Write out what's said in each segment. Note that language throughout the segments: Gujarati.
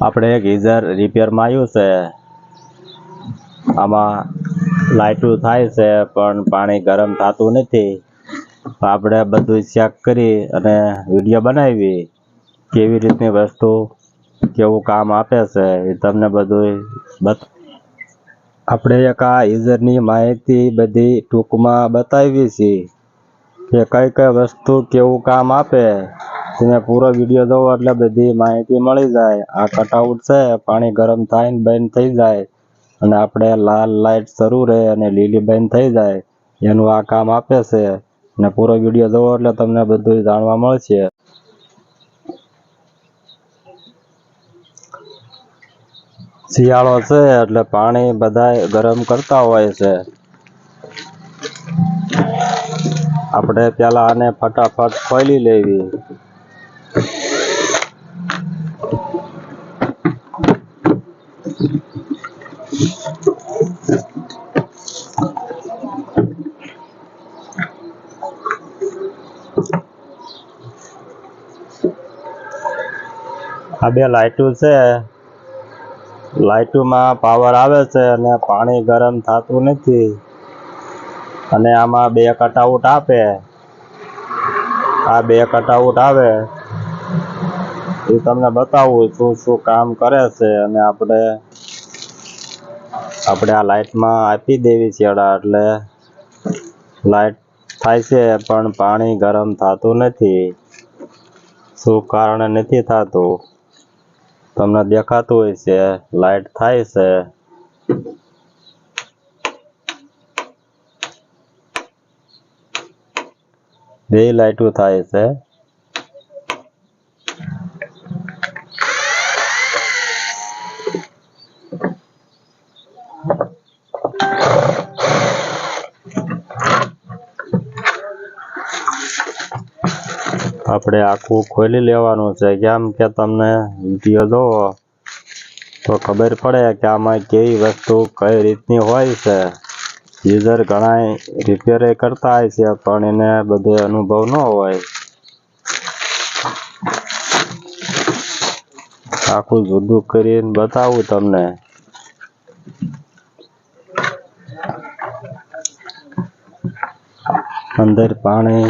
આપણે ગીઝર રિપેરમાં આવ્યું છે. આમાં લાઇટું થાય છે પણ પાણી ગરમ થતું નથી. આપણે બધું ચેક કરી અને વિડીયો બનાવી કેવી રીતની વસ્તુ કેવું કામ આપે છે એ તમને બધું આપણે એક આ ગીઝરની માહિતી બધી ટૂંકમાં બતાવી છે કે કઈ વસ્તુ કેવું કામ આપે. તમે પૂરો વિડીયો જોવો એટલે બધી માહિતી મળી જાય. આ કટઆઉટ છે, પાણી ગરમ થાય ને બંધ થઈ જાય અને આપણે લાલ લાઈટ શરૂ રહે અને લીલી બંધ થઈ જાય એનું આ કામ આપે છે. અને પૂરો વિડીયો જોવો એટલે તમને બધું જાણવા મળશે. શિયાળો છે એટલે પાણી બધાય ગરમ કરતા હોય છે. આપણે પેલા આને ફટાફટ ખોલી લેવી. આ બે લાઇટું છે, લાઇટોમાં પાવર આવે છે અને પાણી ગરમ થતું નથી. અને આમાં બે કટઆઉટ આપે. આ બે કટઆઉટ આવે એ તમને બતાવું શું શું કામ કરે છે. અને આપણે આ લાઇટમાં આપી દેવી છે એટલે લાઇટ થાય છે પણ પાણી ગરમ થતું નથી. શું કારણે નથી થતું તમને દેખાતું હોય છે. લાઇટ થાય છે, બે લાઇટું થાય છે. આપણે આખું ખોલી લેવાનું છે કેમ કે તમને વિડીયો જોવો તો ખબર પડે કે આમાં કેવી વસ્તુ કઈ રીતની હોય છે. યુઝર ઘણા રિપેર કરતા હોય છે પણ એને બધો અનુભવ ન હોય. આખું જુદું કરીને બતાવું તમને. અંદર પાણી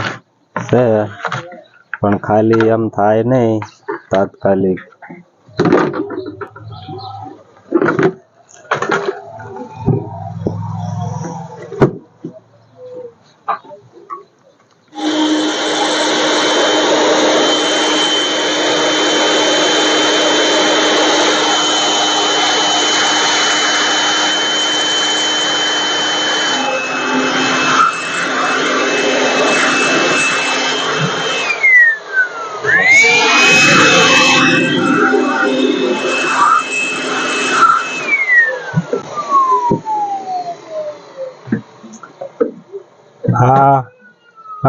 છે પણ ખાલી એમ થાય નહીં તાત્કાલિક.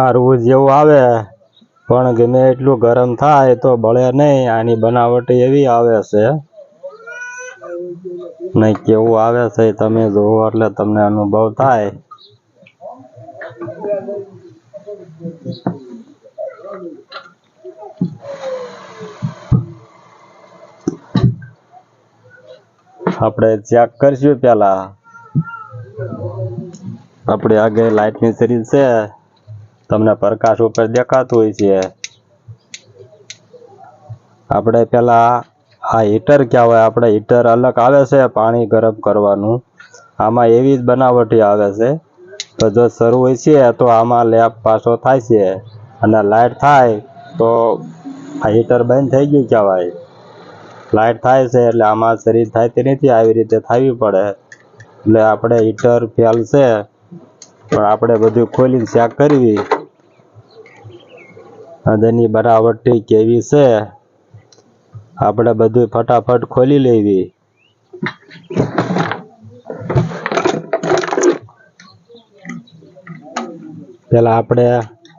આ રોજ જેવું આવે પણ ગમે એટલું ગરમ થાય તો બળે નહીં. આની બનાવટ એવી આવે છે નહીં કેવું આવે છે તમે જોવો એટલે તમને અનુભવ થાય. આપણે ચેક કરશું. પેલા આપણે આગળ લાઇટની સિરીઝ છે, તમને પ્રકાશ ઉપર દેખાતું હોય છે. આપણે પેલા આ હીટર કહેવાય. આપણે હીટર અલગ આવે છે પાણી ગરમ કરવાનું. આમાં એવી જ બનાવટી આવે છે. તો જો શરૂ હોય છે તો આમાં લેપ પાછો થાય છે અને લાઇટ થાય તો આ હીટર બંધ થઈ ગયું કહેવાય. લાઇટ થાય છે એટલે આમાં શરીર થતી નથી. આવી રીતે થવી પડે. એટલે આપણે હીટર ફેલ છે પણ આપણે બધું ખોલીને ચેક કરવી અંદરની બનાવટી કેવી છે. આપણે બધું ફટાફટ ખોલી લેવી. પેલા આપણે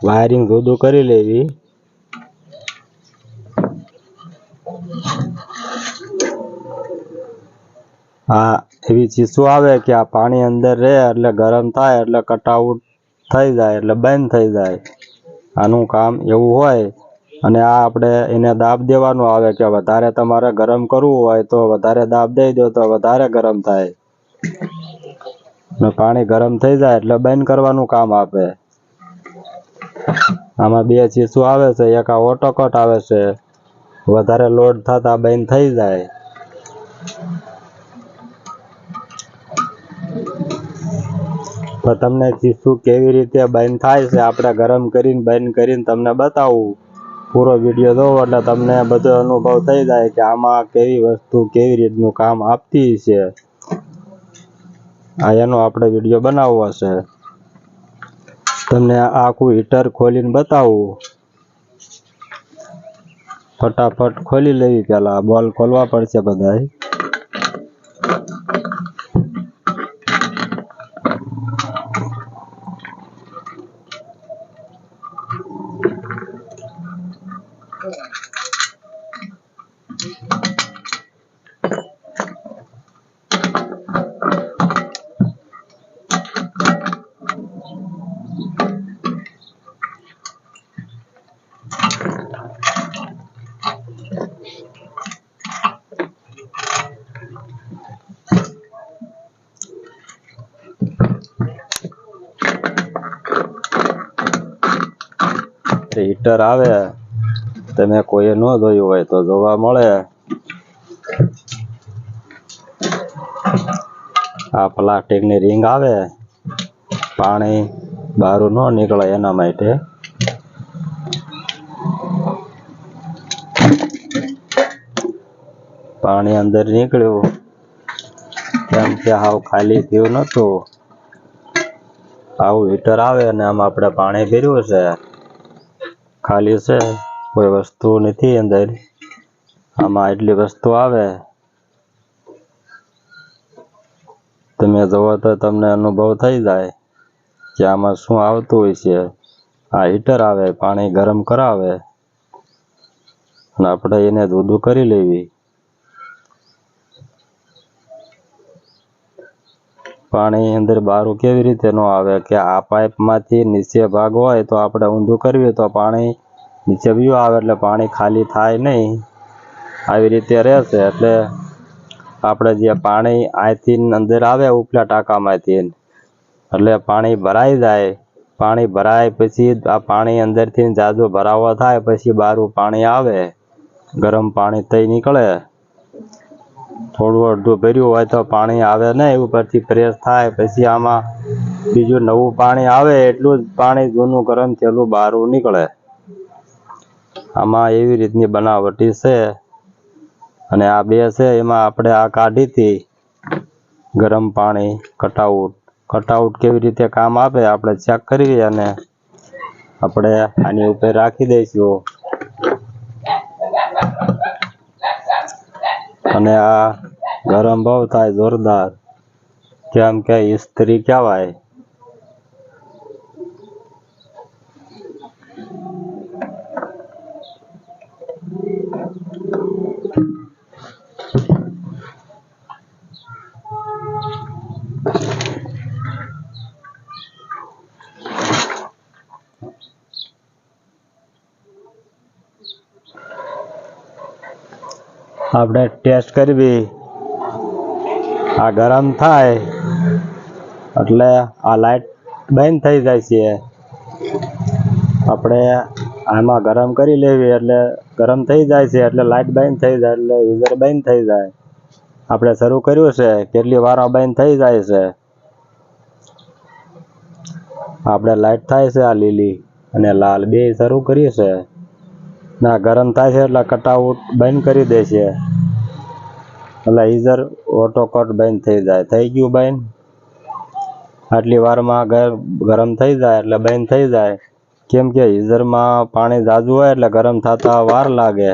વાયરિંગ જુદું કરી લેવી. આ એવી ચીસો આવે કે આ પાણી અંદર રહે એટલે ગરમ થાય એટલે કટઆઉટ થઈ જાય એટલે બંધ થઈ જાય. આનું કામ એવું હોય અને આ આપણે એને દાબ દેવાનું આવે કે વધારે તમારે ગરમ કરવું હોય તો વધારે દાબ દઈ દો તો વધારે ગરમ થાય, અને પાણી ગરમ થઈ જાય એટલે બંધ કરવાનું કામ આપે. આમાં બે ચીસું આવે છે, એક આ ઓટો કટ આવે છે, વધારે લોડ થતા બંધ થઈ જાય. તો તમને ચીસું કેવી રીતે બંધ થાય છે આપણે ગરમ કરીને બંધ કરીને તમને બતાવું. પૂરો વિડીયો જોવો એટલે તમને બધો અનુભવ થઈ જાય કે આમાં કેવી વસ્તુ કેવી રીતનું કામ આપતી છે. આ એનો આપણે વિડીયો બનાવવો છે. તમને આખું હીટર ખોલીને બતાવું. ફટાફટ ખોલી લેવી, પેલા બોલ ખોલવા પડશે બધાય. હીટર આવે, તમે કોઈએ ન જોયું હોય તો જોવા મળે. આ પ્લાસ્ટિકની રિંગ આવે, પાણી બહાર ન નીકળે એના માટે. પાણી અંદર નીકળ્યું કેમ કે હાવ ખાલી થયું નતું. આવું હીટર આવે અને આમાં આપણે પાણી ભર્યું છે, ખાલી છે, કોઈ વસ્તુ નથી અંદર. આમાં એટલી વસ્તુ આવે, તમે જોવો તો તમને અનુભવ થઈ જાય કે આમાં શું આવતું હોય છે. આ હીટર આવે, પાણી ગરમ કરાવે અને આપણે એને દૂધું કરી લેવી. પાણી અંદર બારું કેવી રીતે ન આવે કે આ પાઇપમાંથી નીચે ભાગ હોય તો આપણે ઊંધું કરવી તો પાણી નીચે વ્યૂ આવે એટલે પાણી ખાલી થાય નહીં. આવી રીતે રહેશે એટલે આપણે જે પાણી અહીંથી અંદર આવે ઉપલા ટાંકામાંથી, એટલે પાણી ભરાઈ જાય. પાણી ભરાય પછી આ પાણી અંદરથી જાજો ભરાવો થાય પછી બારું પાણી આવે, ગરમ પાણી થઈ નીકળે. થોડું અડધું ભર્યું હોય તો પાણી આવે નહીં, ઉપરથી પ્રેસ થાય પછી આમાં બીજું નવું પાણી આવે એટલું જ પાણી જૂનું ગરમ થયેલું બહાર નીકળે. આમાં એવી રીતની બનાવટી છે. અને આ બે છે એમાં આપણે આ કાઢી હતી ગરમ પાણી કટઆઉટ કેવી રીતે કામ આપે આપણે ચેક કરી અને આપણે આની ઉપર રાખી દઈશું. અને આ ગરમ બહુ થાય જોરદાર, કેમ કે ઇસ્ત્રી કહેવાય. આપણે ટેસ્ટ કરવી. આ ગરમ થાય એટલે આ લાઈટ બંધ થઈ જાય છે. આપણે આમાં ગરમ કરી લેવી એટલે ગરમ થઈ જાય છે એટલે લાઈટ બંધ થઈ જાય એટલે ગીઝર બંધ થઈ જાય. આપણે શરૂ કર્યું છે, કેટલી વાર બંધ થઈ જાય છે. આપણે લાઈટ થાય છે આ લીલી અને લાલ બે શરૂ કરી છે. ના ગરમ થાય છે એટલે કટઆઉટ બંધ કરી દે છે એટલે ગીઝર ઓટો કટ બંધ થઈ જાય. થઈ ગયું બંધ. આટલી વારમાં ગરમ થઈ જાય એટલે બંધ થઈ જાય, કેમ કે ગીઝરમાં પાણી ઝાઝું હોય એટલે ગરમ થતા વાર લાગે.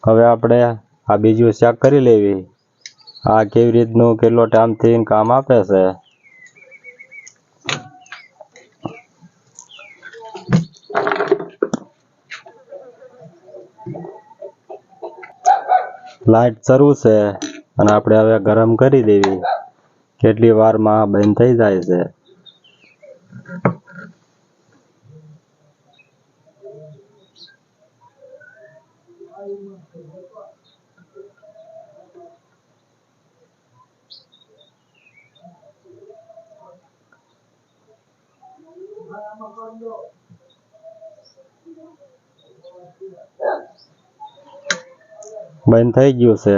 હવે આપણે આ બીજું ચેક કરી લેવી. આ કેવી રીતનું કેટલો ટાઈમથી કામ આપે છે. લાઈટ શરૂ છે અને આપણે હવે ગરમ કરી દેવી. કેટલી વારમાં બંધ થઈ જાય છે. બંધ થઈ ગયું છે,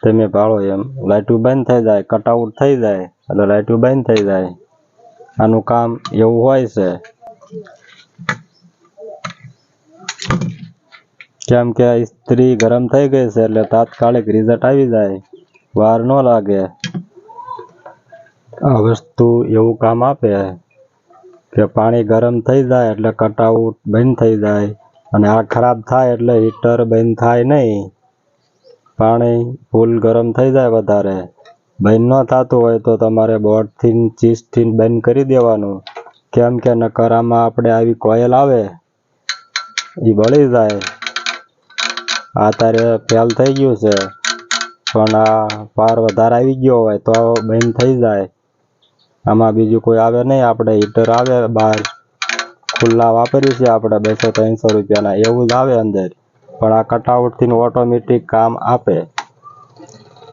તમે ભાળો એમ લાઇટું બંધ થઈ જાય, કટઆઉટ થઈ જાય એટલે લાઇટું બંધ થઈ જાય. આનું કામ એવું હોય છે. કેમ કે આ ઇસ્ત્રી ગરમ થઈ ગઈ છે એટલે તાત્કાલિક રિઝલ્ટ આવી જાય, વાર ન લાગે. આ વસ્તુ એવું કામ આપે કે પાણી ગરમ થઈ જાય એટલે કટઆઉટ બંધ થઈ જાય, અને આ ખરાબ થાય એટલે હીટર બંધ થાય નહીં. પાણી ફૂલ ગરમ થઈ જાય વધારે, બંધ ન થતું હોય તો તમારે બોર્ડથી ચીજથી બંધ કરી દેવાનું. કેમ કે નકર આમાં આપણે આવી કોઇલ આવે એ બળી જાય. આ તારે ફેલ થઈ ગયું છે, પણ આ પાર વધારે આવી ગયો હોય તો બંધ થઈ જાય. આમાં બીજું કોઈ આવે નહીં. આપણે હીટર આવે બહાર ખુલ્લા વાપર્યું છે આપણે 200-300 રૂપિયાના, એવું જ આવે અંદર. પણ આ કટઆઉટથી ઓટોમેટિક કામ આપે.